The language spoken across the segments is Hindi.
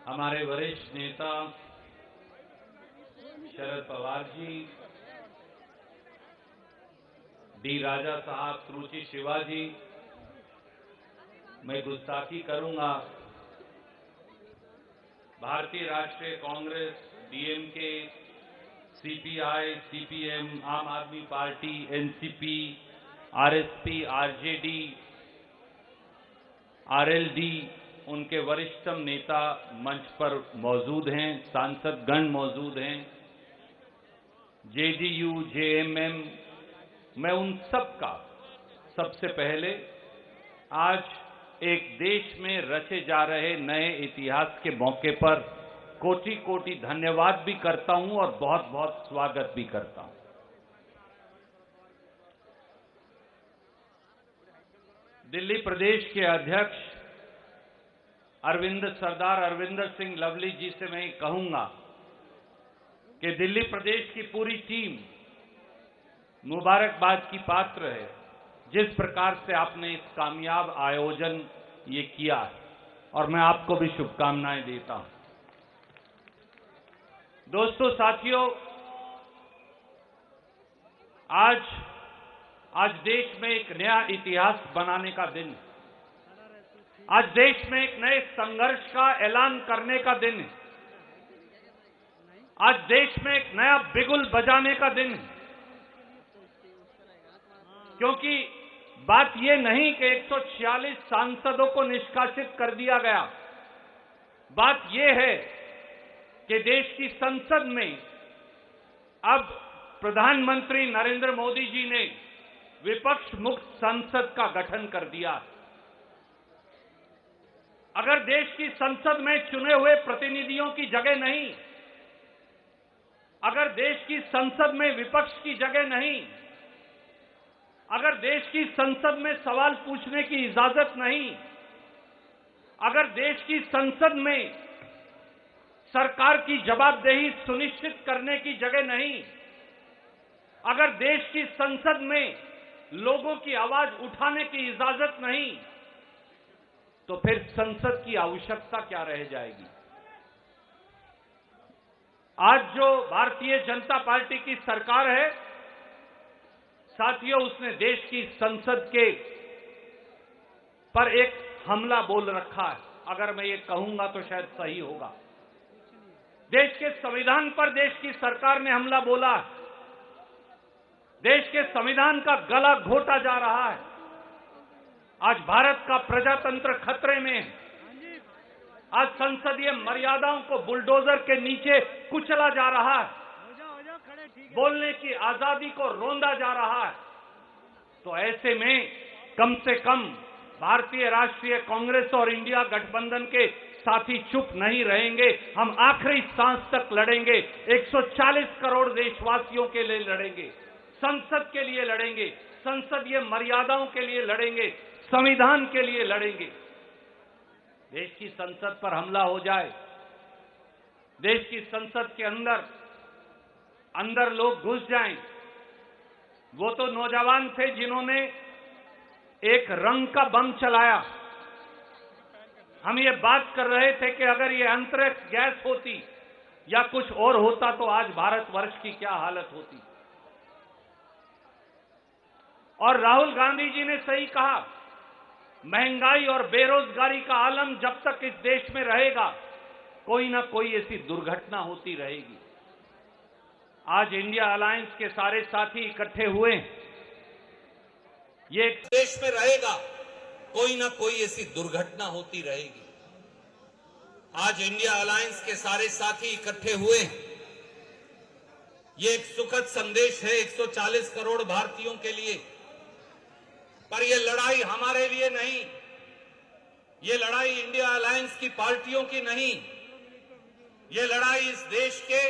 हमारे वरिष्ठ नेता शरद पवार जी, डी राजा साहब, त्रुचि शिवाजी, मैं गुस्ताखी करूंगा। भारतीय राष्ट्रीय कांग्रेस, डीएमके, सीपीआई, सीपीएम, आम आदमी party, NCP, RSP, RJD, RLD, उनके वरिष्ठतम नेता मंच पर मौजूद हैं, सांसदगण मौजूद हैं, जेडीयू, जेएमएम, मैं उन सब का सबसे पहले आज एक देश में रचे जा रहे नए इतिहास के मौके पर कोटि कोटि धन्यवाद भी करता हूं और बहुत बहुत स्वागत भी करता हूं। दिल्ली प्रदेश के अध्यक्ष सरदार अरविंदर सिंह लवली जी से मैं कहूंगा कि दिल्ली प्रदेश की पूरी टीम मुबारकबाद की पात्र है, जिस प्रकार से आपने इस कामयाब आयोजन ये किया है, और मैं आपको भी शुभकामनाएं देता हूं। दोस्तों, साथियों, आज देश में एक नया इतिहास बनाने का दिन है। आज देश में एक नए संघर्ष का ऐलान करने का दिन है। आज देश में एक नया बिगुल बजाने का दिन है, क्योंकि बात यह नहीं कि 146 सांसदों को निष्कासित कर दिया गया। बात यह है कि देश की संसद में अब प्रधानमंत्री नरेंद्र मोदी जी ने विपक्ष मुक्त संसद का गठन कर दिया। अगर देश की संसद में चुने हुए प्रतिनिधियों की जगह नहीं, अगर देश की संसद में विपक्ष की जगह नहीं, अगर देश की संसद में सवाल पूछने की इजाजत नहीं, अगर देश की संसद में सरकार की जवाबदेही सुनिश्चित करने की जगह नहीं, अगर देश की संसद में लोगों की आवाज उठाने की इजाजत नहीं, तो फिर संसद की आवश्यकता क्या रह जाएगी। आज जो भारतीय जनता पार्टी की सरकार है, साथियों, उसने देश की संसद के पर एक हमला बोल रखा है। अगर मैं ये कहूंगा तो शायद सही होगा। देश के संविधान पर देश की सरकार ने हमला बोला है। देश के संविधान का गला घोटा जा रहा है। आज भारत का प्रजातंत्र खतरे में है। आज संसदीय मर्यादाओं को बुलडोजर के नीचे कुचला जा रहा है। बोलने की आजादी को रोंदा जा रहा है। तो ऐसे में कम से कम भारतीय राष्ट्रीय कांग्रेस और इंडिया गठबंधन के साथी चुप नहीं रहेंगे। हम आखिरी सांस तक लड़ेंगे। 140 करोड़ देशवासियों के लिए लड़ेंगे, संसद के लिए लड़ेंगे, संसदीय मर्यादाओं के लिए लड़ेंगे, संविधान के लिए लड़ेंगे। देश की संसद पर हमला हो जाए, देश की संसद के अंदर लोग घुस जाएं। वो तो नौजवान थे जिन्होंने एक रंग का बम चलाया। हम ये बात कर रहे थे कि अगर ये अंतरिक्ष गैस होती या कुछ और होता तो आज भारतवर्ष की क्या हालत होती। और राहुल गांधी जी ने सही कहा, महंगाई और बेरोजगारी का आलम जब तक इस देश में रहेगा, कोई ना कोई ऐसी दुर्घटना होती रहेगी। आज इंडिया अलायंस के सारे साथी इकट्ठे हुए। ये देश में रहेगा, कोई ना कोई ऐसी दुर्घटना होती रहेगी। आज इंडिया अलायंस के सारे साथी इकट्ठे हुए। ये एक सुखद संदेश है 140 करोड़ भारतीयों के लिए। पर यह लड़ाई हमारे लिए नहीं, ये लड़ाई इंडिया अलायंस की पार्टियों की नहीं, ये लड़ाई इस देश के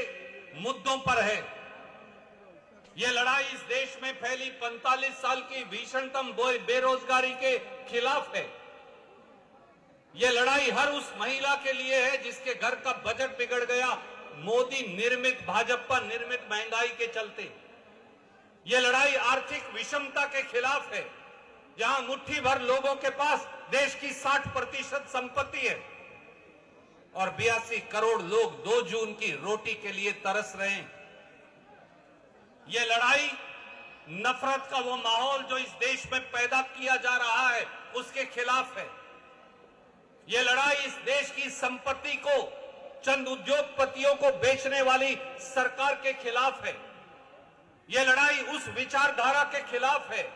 मुद्दों पर है। ये लड़ाई इस देश में फैली 45 साल की भीषणतम बेरोजगारी के खिलाफ है। ये लड़ाई हर उस महिला के लिए है जिसके घर का बजट बिगड़ गया मोदी निर्मित, भाजपा निर्मित महंगाई के चलते। ये लड़ाई आर्थिक विषमता के खिलाफ है, जहां मुट्ठी भर लोगों के पास देश की 60% संपत्ति है। और 82 करोड़ लोग 2 जून की रोटी के लिए तरस रहे हैं। ये लड़ाई नफरत का वो माहौल जो इस देश में पैदा किया जा रहा है उसके खिलाफ है। ये लड़ाई इस देश की संपत्ति को चंद उद्योगपतियों को बेचने वाली सरकार के खिलाफ है। ये लड़ाई उस विचारधारा के खिलाफ है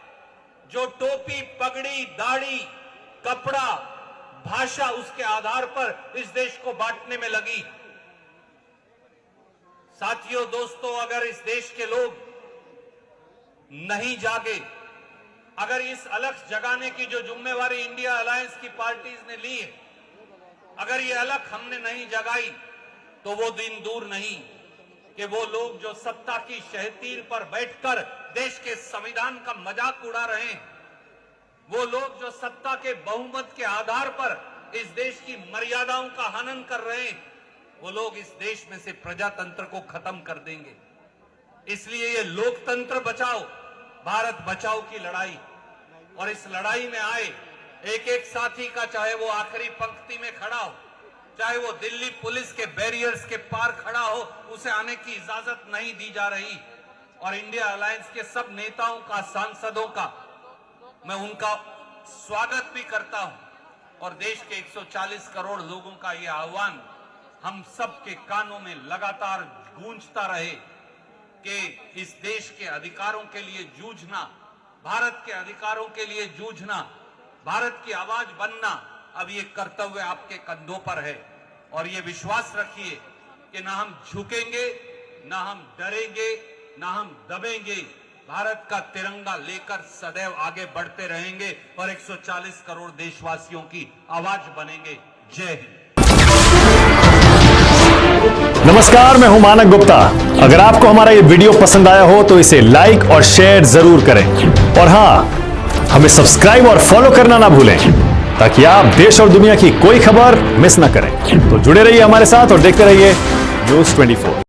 जो टोपी, पगड़ी, दाढ़ी, कपड़ा, भाषा उसके आधार पर इस देश को बांटने में लगी। साथियों, दोस्तों, अगर इस देश के लोग नहीं जागे, अगर इस अलख जगाने की जो जिम्मेवारी इंडिया अलायंस की पार्टीज ने ली है, अगर ये अलख हमने नहीं जगाई तो वो दिन दूर नहीं कि वो लोग जो सत्ता की शहतीर पर बैठकर देश के संविधान का मजाक उड़ा रहे हैं, वो लोग जो सत्ता के बहुमत के आधार पर इस देश की मर्यादाओं का हनन कर रहे हैं, वो लोग इस देश में से प्रजातंत्र को खत्म कर देंगे। इसलिए ये लोकतंत्र बचाओ, भारत बचाओ की लड़ाई, और इस लड़ाई में आए एक एक साथी का, चाहे वो आखिरी पंक्ति में खड़ा हो, चाहे वो दिल्ली पुलिस के बैरियर्स के पार खड़ा हो, उसे आने की इजाजत नहीं दी जा रही। और इंडिया अलायंस के सब नेताओं का, सांसदों का मैं उनका स्वागत भी करता हूं, और देश के 140 करोड़ लोगों का यह आह्वान हम सब के कानों में लगातार गूंजता रहे कि इस देश के अधिकारों के लिए जूझना, भारत के अधिकारों के लिए जूझना, भारत की आवाज बनना, अब ये कर्तव्य आपके कंधों पर है। और ये विश्वास रखिए कि ना हम झुकेंगे, ना हम डरेंगे, ना हम दबेंगे। भारत का तिरंगा लेकर सदैव आगे बढ़ते रहेंगे और 140 करोड़ देशवासियों की आवाज बनेंगे। जय हिंद। नमस्कार, मैं हूं मानक गुप्ता। अगर आपको हमारा ये वीडियो पसंद आया हो तो इसे लाइक और शेयर जरूर करें, और हां, हमें सब्सक्राइब और फॉलो करना ना भूलें ताकि आप देश और दुनिया की कोई खबर मिस ना करें। तो जुड़े रहिए हमारे साथ और देखते रहिए न्यूज़ 24।